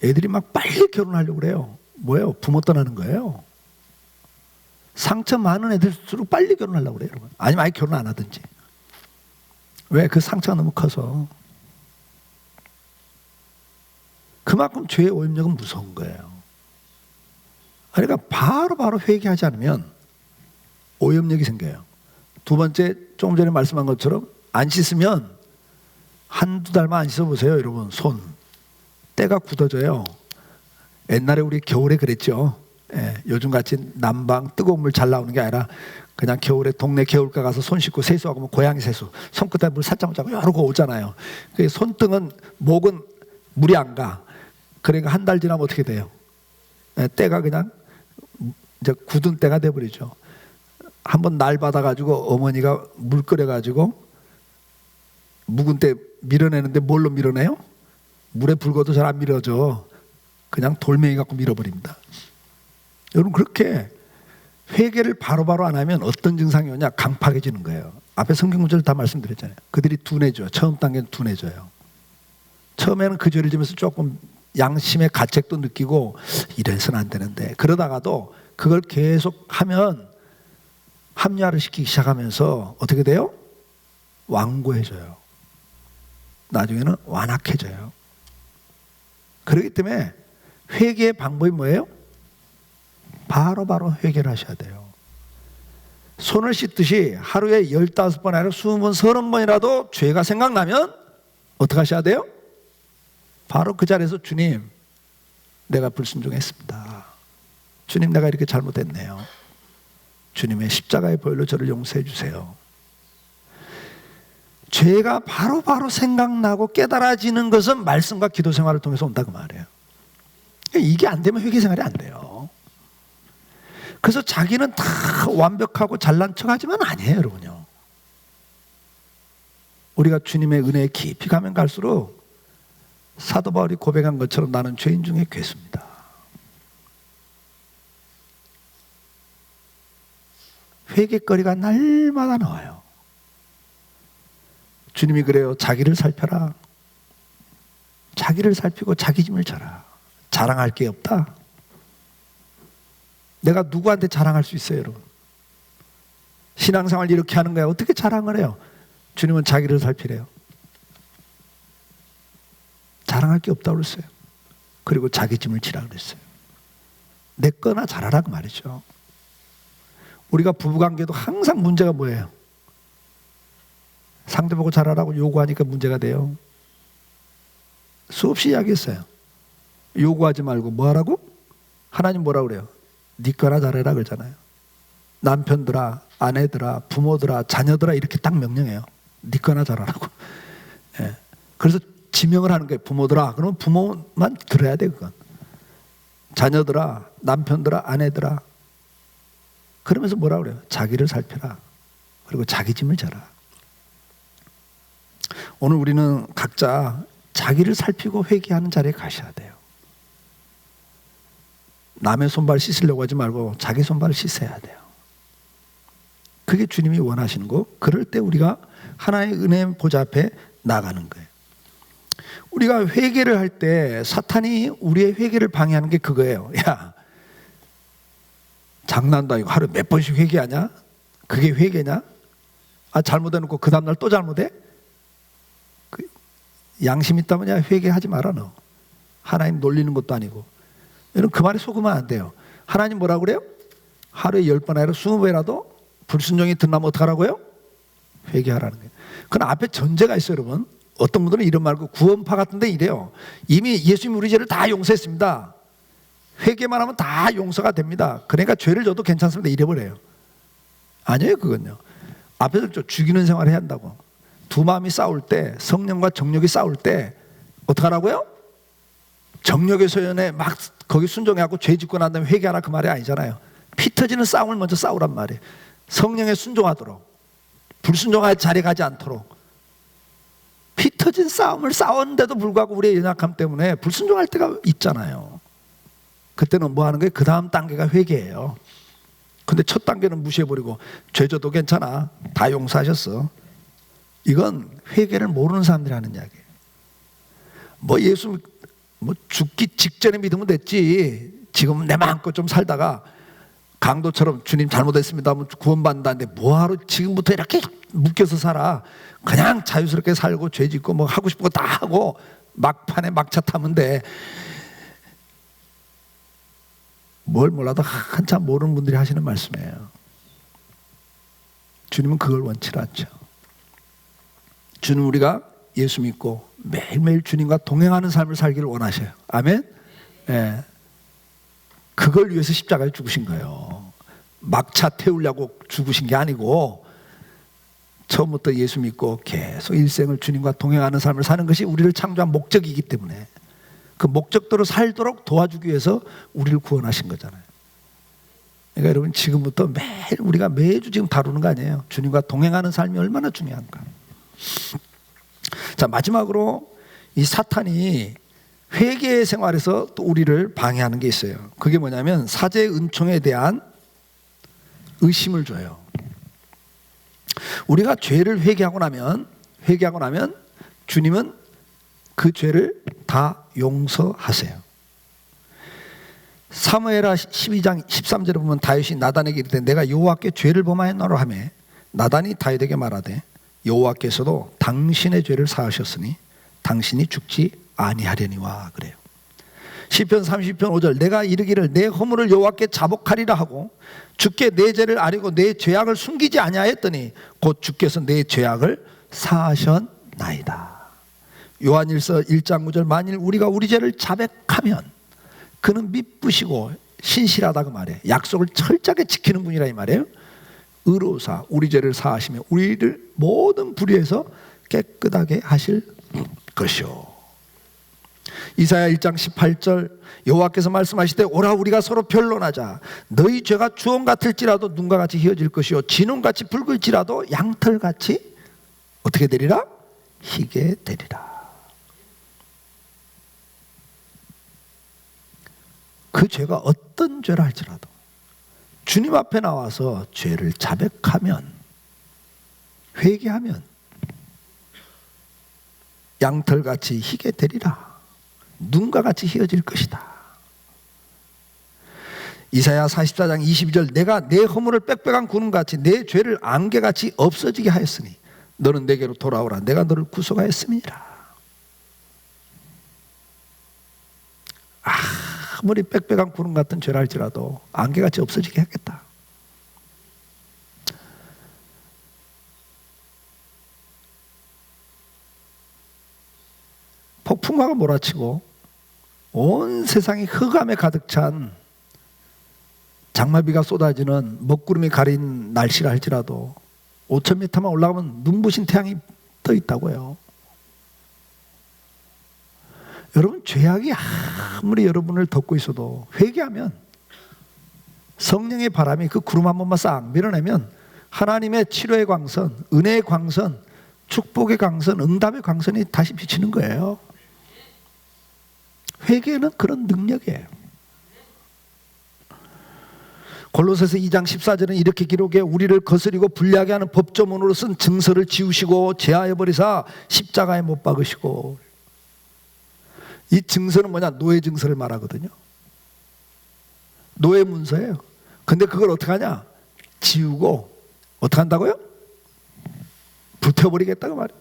애들이 막 빨리 결혼하려고 그래요. 뭐예요? 부모 떠나는 거예요. 상처 많은 애들일수록 빨리 결혼하려고 그래요, 여러분. 아니면 아예 결혼 안 하든지. 왜? 그 상처가 너무 커서. 그만큼 죄의 오염력은 무서운 거예요. 그러니까 바로 회개하지 않으면 오염력이 생겨요. 두 번째, 조금 전에 말씀한 것처럼 안 씻으면 한두 달만 안 씻어보세요, 여러분. 손 때가 굳어져요. 옛날에 우리 겨울에 그랬죠. 요즘같이 난방 뜨거운 물 잘 나오는 게 아니라 그냥 겨울에 동네 개울가 가서 손 씻고 세수하고 뭐 고양이 세수 손끝에 물 살짝 묻자고 이러고 오잖아요. 손등은 목은 물이 안 가. 그러니까 한 달 지나면 어떻게 돼요? 때가 그냥 이제 굳은 때가 돼버리죠. 한번 날 받아가지고 어머니가 물 끓여가지고 묵은 때 밀어내는데 뭘로 밀어내요? 물에 불고도 잘 안 밀어져. 그냥 돌멩이 갖고 밀어버립니다. 여러분, 그렇게 회개를 바로바로 안 하면 어떤 증상이 오냐? 강팍해지는 거예요. 앞에 성경 구절 다 말씀드렸잖아요. 그들이 둔해져요. 처음 단계는 둔해져요. 처음에는 그 죄를 지면서 조금 양심의 가책도 느끼고 이래서는 안 되는데, 그러다가도 그걸 계속 하면 합리화를 시키기 시작하면서 어떻게 돼요? 완고해져요. 나중에는 완악해져요. 그렇기 때문에 회개의 방법이 뭐예요? 바로바로 회개를 하셔야 돼요. 손을 씻듯이 하루에 15번 아니라 20번, 30번이라도 죄가 생각나면 어떻게 하셔야 돼요? 바로 그 자리에서 주님, 내가 불순종했습니다. 주님, 내가 이렇게 잘못했네요. 주님의 십자가의 보혈로 저를 용서해 주세요. 죄가 바로바로 생각나고 깨달아지는 것은 말씀과 기도 생활을 통해서 온다고 말해요. 이게 안 되면 회개 생활이 안 돼요. 그래서 자기는 다 완벽하고 잘난 척하지만 아니에요, 여러분요. 우리가 주님의 은혜에 깊이 가면 갈수록 사도 바울이 고백한 것처럼 나는 죄인 중에 괴수입니다. 회개거리가 날마다 나와요. 주님이 그래요. 자기를 살펴라. 자기를 살피고 자기 짐을 져라. 자랑할 게 없다. 내가 누구한테 자랑할 수 있어요, 여러분? 신앙생활 이렇게 하는 거야. 어떻게 자랑을 해요? 주님은 자기를 살피래요. 자랑할 게 없다고 그랬어요. 그리고 자기 짐을 지라 그랬어요. 내 거나 잘하라고 말이죠. 우리가 부부관계도 항상 문제가 뭐예요? 상대 보고 잘하라고 요구하니까 문제가 돼요. 수없이 이야기했어요. 요구하지 말고 뭐 하라고? 하나님 뭐라 그래요? 네 거나 잘해라 그러잖아요. 남편들아, 아내들아, 부모들아, 자녀들아 이렇게 딱 명령해요. 네 거나 잘하라고. 예. 그래서 지명을 하는 거예요. 부모들아. 그러면 부모만 들어야 돼, 그건. 자녀들아, 남편들아, 아내들아. 그러면서 뭐라 그래요? 자기를 살펴라. 그리고 자기 짐을 져라. 오늘 우리는 각자 자기를 살피고 회개하는 자리에 가셔야 돼요. 남의 손발 씻으려고 하지 말고 자기 손발을 씻어야 돼요. 그게 주님이 원하시는 거. 그럴 때 우리가 하나의 은혜의 보좌 앞에 나가는 거예요. 우리가 회개를 할 때 사탄이 우리의 회개를 방해하는 게 그거예요. 야, 장난도 아니고 하루에 몇 번씩 회개하냐? 그게 회개냐? 아, 잘못해놓고 그 다음날 또 잘못해? 양심 있다면 야, 회개하지 마라 너. 하나님 놀리는 것도 아니고. 여러분, 그 말에 속으면 안 돼요. 하나님 뭐라고 그래요? 하루에 10번 아니라 20번이라도 불순종이 드러나면 어떡하라고요? 회개하라는 거예요. 그럼 앞에 전제가 있어요, 여러분. 어떤 분들은 이런 말고 구원파 같은데 이래요. 이미 예수님이 우리 죄를 다 용서했습니다. 회개만 하면 다 용서가 됩니다. 그러니까 죄를 져도 괜찮습니다. 이래버려요. 아니에요, 그건요. 앞에서 죽이는 생활을 해야 한다고. 두 마음이 싸울 때, 성령과 정욕이 싸울 때 어떡하라고요? 정욕의 소연에 막 거기 순종해갖고 죄 짓고 난 다음에 회개하라 그 말이 아니잖아요. 피 터지는 싸움을 먼저 싸우란 말이에요. 성령에 순종하도록, 불순종할 자리에 가지 않도록. 피 터진 싸움을 싸웠는데도 불구하고 우리의 연약함 때문에 불순종할 때가 있잖아요. 그때는 뭐 하는 거예요? 그 다음 단계가 회개예요. 근데 첫 단계는 무시해버리고 죄져도 괜찮아, 다 용서하셨어. 이건 회개를 모르는 사람들이 하는 이야기예요. 뭐 예수 뭐 죽기 직전에 믿으면 됐지. 지금은 내 마음껏 좀 살다가 강도처럼 주님 잘못했습니다 하면 구원받는다는데 뭐하러 지금부터 이렇게 묶여서 살아. 그냥 자유스럽게 살고 죄 짓고 뭐 하고 싶은 거 다 하고 막판에 막차 타면 돼. 뭘 몰라도 한참 모르는 분들이 하시는 말씀이에요. 주님은 그걸 원치 않죠. 주는 우리가 예수 믿고 매일매일 주님과 동행하는 삶을 살기를 원하셔요. 아멘? 예. 그걸 위해서 십자가에 죽으신 거예요. 막차 태우려고 죽으신 게 아니고 처음부터 예수 믿고 계속 일생을 주님과 동행하는 삶을 사는 것이 우리를 창조한 목적이기 때문에 그 목적대로 살도록 도와주기 위해서 우리를 구원하신 거잖아요. 그러니까 여러분 지금부터 매일 우리가 매주 지금 다루는 거 아니에요. 주님과 동행하는 삶이 얼마나 중요한가. 자, 마지막으로 이 사탄이 회개 생활에서 또 우리를 방해하는 게 있어요. 그게 뭐냐면 사제 은총에 대한 의심을 줘요. 우리가 죄를 회개하고 나면 주님은 그 죄를 다 용서하세요. 사무엘하 12장 13절에 보면 다윗이 나단에게 이르되 내가 여호와께 죄를 범하였나로 하며 나단이 다윗에게 말하되 여호와께서도 당신의 죄를 사하셨으니 당신이 죽지 아니하려니와 그래요. 시편 30편 5절 내가 이르기를 내 허물을 여호와께 자복하리라 하고 주께 내 죄를 아뢰고 내 죄악을 숨기지 아니하였더니 곧 주께서 내 죄악을 사하셨나이다. 요한일서 1장 9절 만일 우리가 우리 죄를 자백하면 그는 미쁘시고 신실하다고 말해. 약속을 철저하게 지키는 분이라 이 말이에요. 의로우사 우리 죄를 사하시며 우리를 모든 불의에서 깨끗하게 하실 것이요. 이사야 1장 18절 여호와께서 말씀하시되 오라 우리가 서로 변론하자. 너희 죄가 주홍 같을지라도 눈과 같이 희어질 것이요 진홍같이 붉을지라도 양털같이 어떻게 되리라? 희게 되리라. 그 죄가 어떤 죄라 할지라도 주님 앞에 나와서 죄를 자백하면 회개하면 양털같이 희게 되리라. 눈과 같이 희어질 것이다. 이사야 44장 22절 내가 내 허물을 빽빽한 구름같이 내 죄를 안개같이 없어지게 하였으니 너는 내게로 돌아오라. 내가 너를 구속하였음이니라. 아무리 빽빽한 구름 같은 죄라 할지라도 안개같이 없어지게 하겠다. 폭풍화가 몰아치고 온 세상이 흑암에 가득 찬 장마비가 쏟아지는 먹구름이 가린 날씨라 할지라도 5,000m만 올라가면 눈부신 태양이 떠 있다고요. 여러분 죄악이 아무리 여러분을 덮고 있어도 회개하면 성령의 바람이 그 구름 한 번만 싹 밀어내면 하나님의 치료의 광선, 은혜의 광선, 축복의 광선, 응답의 광선이 다시 비치는 거예요. 회개는 그런 능력이에요. 골로새서 2장 14절은 이렇게 기록해 우리를 거스리고 불리하게 하는 법조문으로 쓴 증서를 지우시고 제하여 버리사 십자가에 못 박으시고. 이 증서는 뭐냐? 노예 증서를 말하거든요. 노예 문서예요. 근데 그걸 어떻게 하냐? 지우고 어떻게 한다고요? 붙여버리겠다고 말이에요.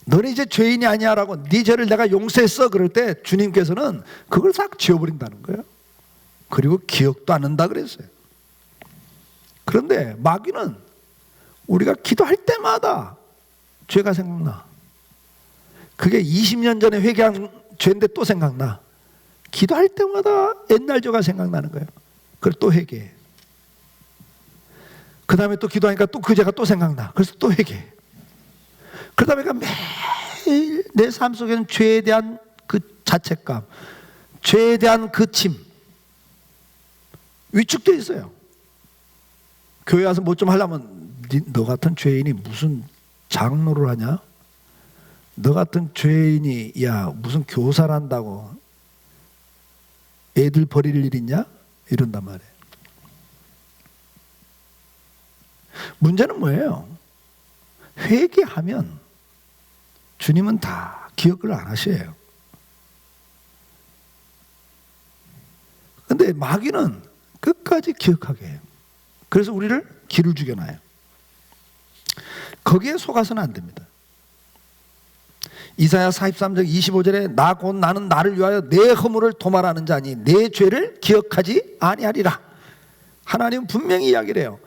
너는 이제 죄인이 아니야라고 네 죄를 내가 용서했어 그럴 때 주님께서는 그걸 싹 지워버린다는 거예요. 그리고 기억도 안 한다 그랬어요. 그런데 마귀는 우리가 기도할 때마다 죄가 생각나. 그게 20년 전에 회개한 죄인데 또 생각나. 기도할 때마다 옛날 죄가 생각나는 거예요. 그래서 또 회개해. 그 다음에 또 기도하니까 또 그 죄가 또 생각나. 그래서 또 회개해. 그러다 보니까 매일 내 삶 속에는 죄에 대한 그 자책감, 죄에 대한 그 짐, 위축되어 있어요. 교회 와서 뭐 좀 하려면 너 같은 죄인이 무슨 장로를 하냐? 너 같은 죄인이 야 무슨 교사를 한다고 애들 버릴 일 있냐? 이런단 말이에요. 문제는 뭐예요? 회개하면 주님은 다 기억을 안 하셔요. 근데 마귀는 끝까지 기억하게 해요. 그래서 우리를 기를 죽여놔요. 거기에 속아서는 안 됩니다. 이사야 43장 25절에 나 곧 나는 나를 위하여 내 허물을 도말하는 자니 내 죄를 기억하지 아니하리라. 하나님은 분명히 이야기를 해요.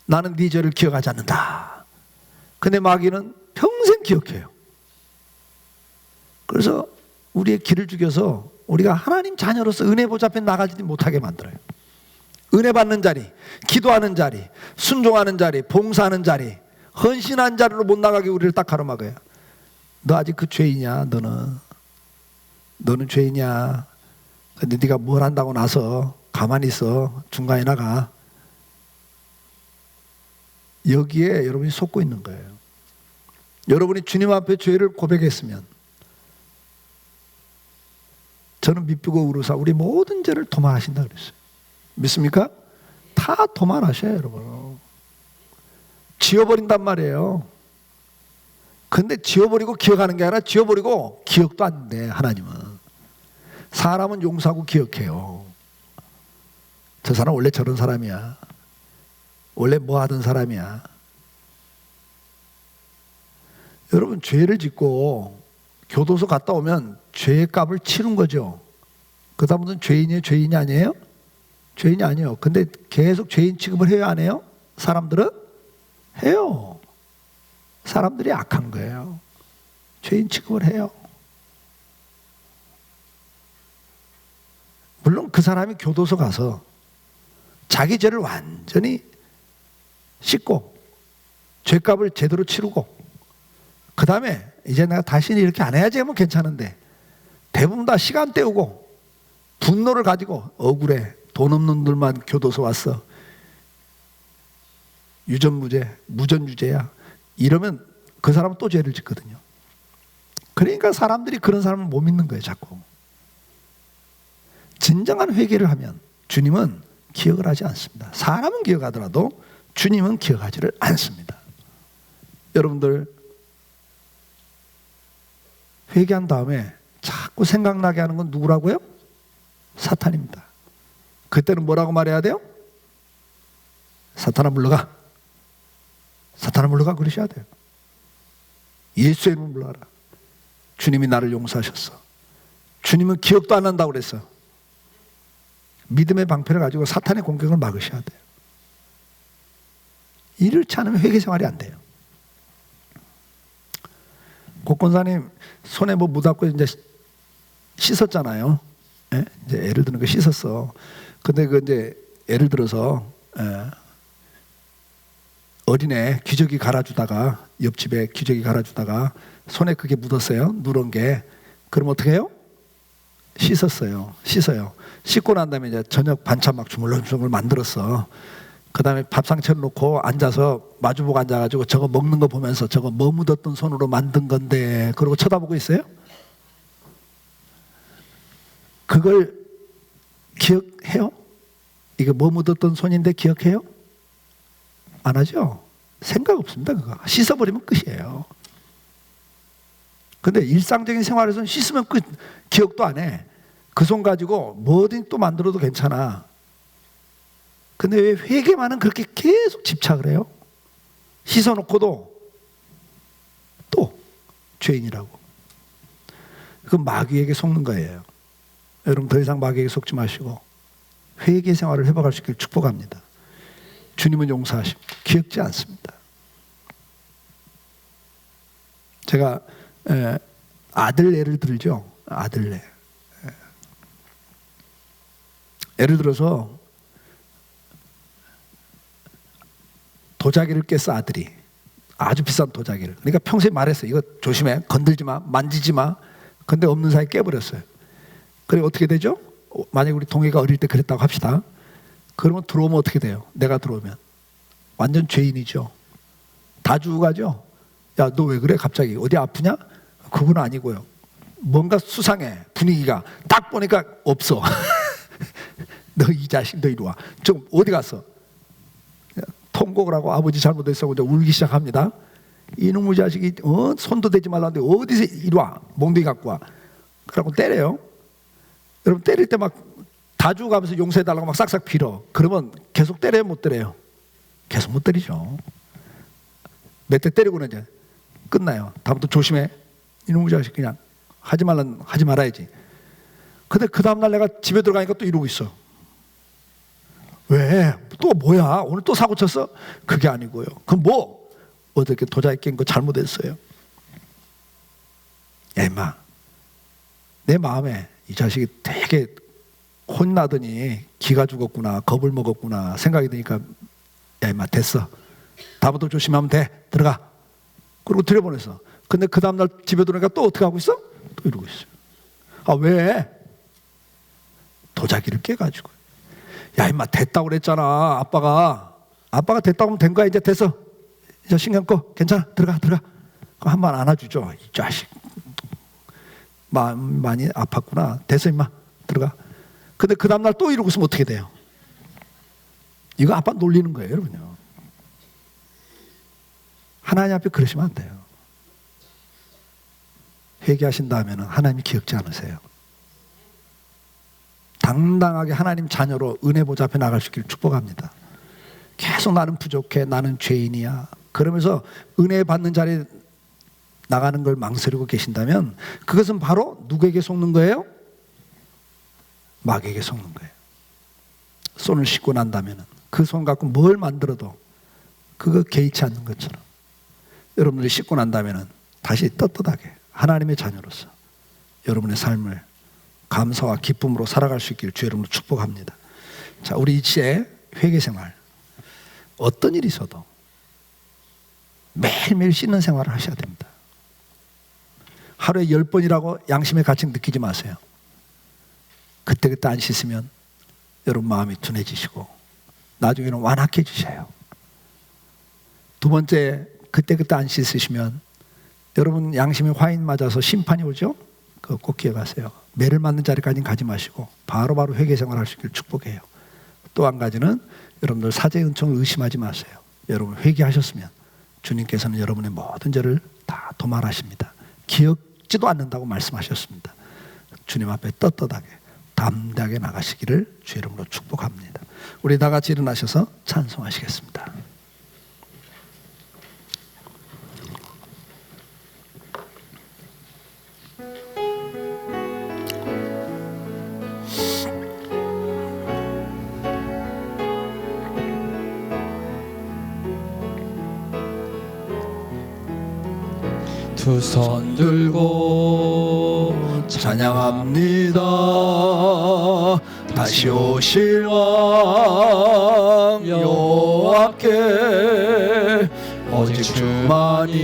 나는 네 죄를 기억하지 않는다. 근데 마귀는 평생 기억해요. 그래서 우리의 기를 죽여서 우리가 하나님 자녀로서 은혜 보좌 앞에 나가지 못하게 만들어요. 은혜 받는 자리, 기도하는 자리, 순종하는 자리, 봉사하는 자리, 헌신한 자리로 못 나가게 우리를 딱 가로막아요. 너 아직 그 죄이냐? 너는 죄이냐? 근데 네가 뭘 한다고 나서 가만히 있어. 중간에 나가. 여기에 여러분이 속고 있는 거예요. 여러분이 주님 앞에 죄를 고백했으면 저는 믿고 우르사 우리 모든 죄를 도말하신다 그랬어요. 믿습니까? 다 도말하셔요, 여러분. 지워버린단 말이에요. 근데 지워버리고 기억하는 게 아니라 지워버리고 기억도 안 돼, 하나님은. 사람은 용서하고 기억해요. 저 사람 원래 저런 사람이야. 원래 뭐 하던 사람이야. 여러분, 죄를 짓고 교도소 갔다 오면 죄의 값을 치른 거죠. 그 다음부터는 죄인이 아니에요? 죄인이 아니에요. 근데 계속 죄인 취급을 해요, 안 해요? 사람들은? 해요. 사람들이 악한 거예요. 죄인 취급을 해요. 물론 그 사람이 교도소 가서 자기 죄를 완전히 씻고 죄값을 제대로 치르고 그 다음에 이제 내가 다시는 이렇게 안 해야지 하면 괜찮은데 대부분 다 시간 때우고 분노를 가지고 억울해. 돈 없는 놈들만 교도소 왔어. 유전무죄, 무전유죄야. 이러면 그 사람은 또 죄를 짓거든요. 그러니까 사람들이 그런 사람을 못 믿는 거예요, 자꾸. 진정한 회개를 하면 주님은 기억을 하지 않습니다. 사람은 기억하더라도 주님은 기억하지를 않습니다. 여러분들 회개한 다음에 자꾸 생각나게 하는 건 누구라고요? 사탄입니다. 그때는 뭐라고 말해야 돼요? 사탄아 물러가. 사탄아 물러가 그러셔야 돼요. 예수의 이름으로 물러가라. 주님이 나를 용서하셨어. 주님은 기억도 안 난다고 그랬어. 믿음의 방패를 가지고 사탄의 공격을 막으셔야 돼요. 이렇지 않으면 회개 생활이 안 돼요. 고권사님 손에 뭐 묻었고 이제 씻었잖아요. 예? 이제 예를 드는 거 씻었어. 근데 그 이제 예를 들어서 어린애 기저귀 갈아주다가 옆집에 기저귀 갈아주다가 손에 그게 묻었어요. 누런 게. 그럼 어떻게 해요? 씻었어요. 씻어요. 씻고 난 다음에 이제 저녁 반찬 막 주물럭주물 만들었어. 그 다음에 밥상처럼 놓고 앉아서 마주보고 앉아가지고 저거 먹는 거 보면서 저거 뭐 묻었던 손으로 만든 건데 그러고 쳐다보고 있어요? 그걸 기억해요? 이거 뭐 묻었던 손인데 기억해요? 안 하죠? 생각 없습니다. 그거 씻어버리면 끝이에요. 근데 일상적인 생활에서는 씻으면 끝. 기억도 안 해. 그 손 가지고 뭐든 또 만들어도 괜찮아. 근데 왜 회개만은 그렇게 계속 집착을 해요? 씻어놓고도 또 죄인이라고. 그건 마귀에게 속는 거예요. 여러분 더 이상 마귀에게 속지 마시고 회개 생활을 회복할 수 있기를 축복합니다. 주님은 용서하십니다. 기억지 않습니다. 제가 아들 예를 들죠. 아들 예. 예를 들어서 도자기를 깼어, 아들이. 아주 비싼 도자기를. 그러니까 평소에 말했어요. 이거 조심해. 건들지 마. 만지지 마. 근데 없는 사이에 깨버렸어요. 그리고 어떻게 되죠? 만약에 우리 동해가 어릴 때 그랬다고 합시다. 그러면 들어오면 어떻게 돼요? 내가 들어오면 완전 죄인이죠. 다 주고 가죠. 야, 너 왜 그래? 갑자기 어디 아프냐? 그건 아니고요. 뭔가 수상해. 분위기가. 딱 보니까 없어. 너 이 자식 너 이리 와. 좀 어디 갔어? 통곡을 하고 아버지 잘못했어. 이제 울기 시작합니다. 이놈의 자식이 손도 대지 말라는데 어디서 이리 와. 몽둥이 갖고 와. 그러고 때려요. 여러분 때릴 때 막 다 주고 가면서 용서해달라고 막 싹싹 빌어. 그러면 계속 때려요? 못 때려요? 계속 못 때리죠. 몇 대 때리고는 이제 끝나요. 다음부터 조심해. 이놈의 자식 그냥 하지 말아야지. 근데 그 다음날 내가 집에 들어가니까 또 이러고 있어. 왜? 또 뭐야? 오늘 또 사고 쳤어? 그게 아니고요. 그럼 뭐? 어저께 도자기 깬 거 잘못했어요. 야 임마, 내 마음에 이 자식이 되게 혼나더니 기가 죽었구나, 겁을 먹었구나 생각이 드니까 야 임마 됐어, 다음부터 조심하면 돼, 들어가. 그리고 들여보냈어. 근데 그 다음날 집에 들어오니까 또 어떻게 하고 있어? 또 이러고 있어요. 아 왜? 도자기를 깨가지고. 야 임마 됐다고 그랬잖아. 아빠가 됐다고 하면 된 거야. 이제 됐어, 이제 신경 꺼, 괜찮아, 들어가. 한 번 안아주죠. 이 자식 마음 많이 아팠구나, 됐어 임마 들어가. 근데 그 다음날 또 이러고 있으면 어떻게 돼요? 이거 아빠 놀리는 거예요, 여러분요. 하나님 앞에 그러시면 안 돼요. 회개하신 다음에는 하나님이 기억지 않으세요. 당당하게 하나님 자녀로 은혜 보좌 앞에 나갈 수 있기를 축복합니다. 계속 나는 부족해, 나는 죄인이야 그러면서 은혜 받는 자리에 나가는 걸 망설이고 계신다면 그것은 바로 누구에게 속는 거예요? 마귀에게 속는 거예요. 손을 씻고 난다면 그 손 갖고 뭘 만들어도 그거 개의치 않는 것처럼 여러분들이 씻고 난다면 다시 떳떳하게 하나님의 자녀로서 여러분의 삶을 감사와 기쁨으로 살아갈 수 있기를 주 이름으로 축복합니다. 자, 우리 이치에 회개생활, 어떤 일이 있어도 매일매일 씻는 생활을 하셔야 됩니다. 하루에 10번이라고 양심의 가책 느끼지 마세요. 그때그때 안 씻으면 여러분 마음이 둔해지시고 나중에는 완악해지셔요. 두 번째, 그때그때 안 씻으시면 여러분 양심이 화인 맞아서 심판이 오죠? 그거 꼭 기억하세요. 매를 맞는 자리까지는 가지 마시고 바로바로 회개생활 할 수 있기를 축복해요. 또 한 가지는 여러분들 사죄의 은총을 의심하지 마세요. 여러분 회개하셨으면 주님께서는 여러분의 모든 죄를 다 도말하십니다. 기억지도 않는다고 말씀하셨습니다. 주님 앞에 떳떳하게 담대하게 나가시기를 주 이름으로 축복합니다. 우리 다 같이 일어나셔서 찬송하시겠습니다. 두 손 들고 찬양합니다. 다시 오실 왕 여호와께 오직 주만이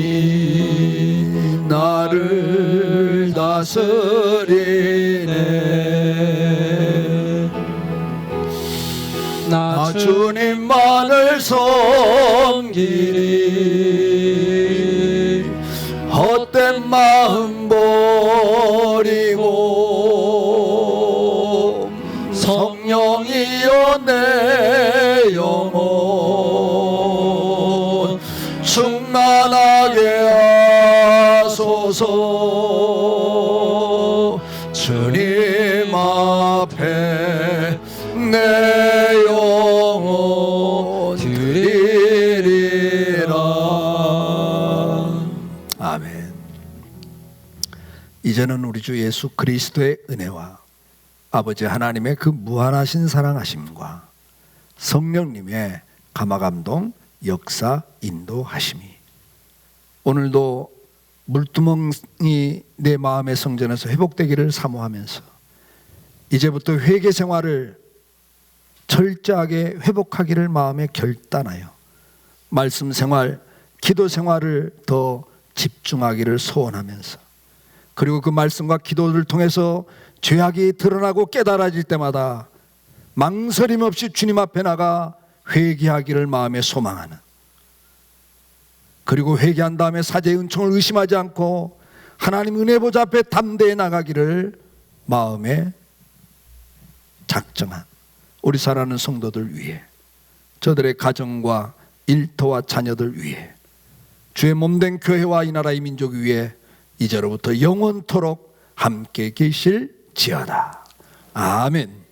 나를 다스리네. 나 주님만을 섬기리. 헛된 마음 버리고 성령이여 내 영혼 충만하게 하소서. 주님 앞에 내 영혼 드리리라. 아멘. 이제는 우리 주 예수 그리스도의 은혜와 아버지 하나님의 그 무한하신 사랑하심과 성령님의 감화감동 역사 인도하심이 오늘도 물두멍이 내 마음의 성전에서 회복되기를 사모하면서 이제부터 회개 생활을 철저하게 회복하기를 마음에 결단하여 말씀 생활, 기도 생활을 더 집중하기를 소원하면서 그리고 그 말씀과 기도를 통해서 죄악이 드러나고 깨달아질 때마다 망설임 없이 주님 앞에 나가 회개하기를 마음에 소망하는, 그리고 회개한 다음에 사죄의 은총을 의심하지 않고 하나님 은혜 보좌 앞에 담대히 나가기를 마음에 작정한 우리 사랑하는 성도들 위해, 저들의 가정과 일터와 자녀들 위해, 주의 몸된 교회와 이 나라 이 민족 위에 이제로부터 영원토록 함께 계실지어다. 아멘.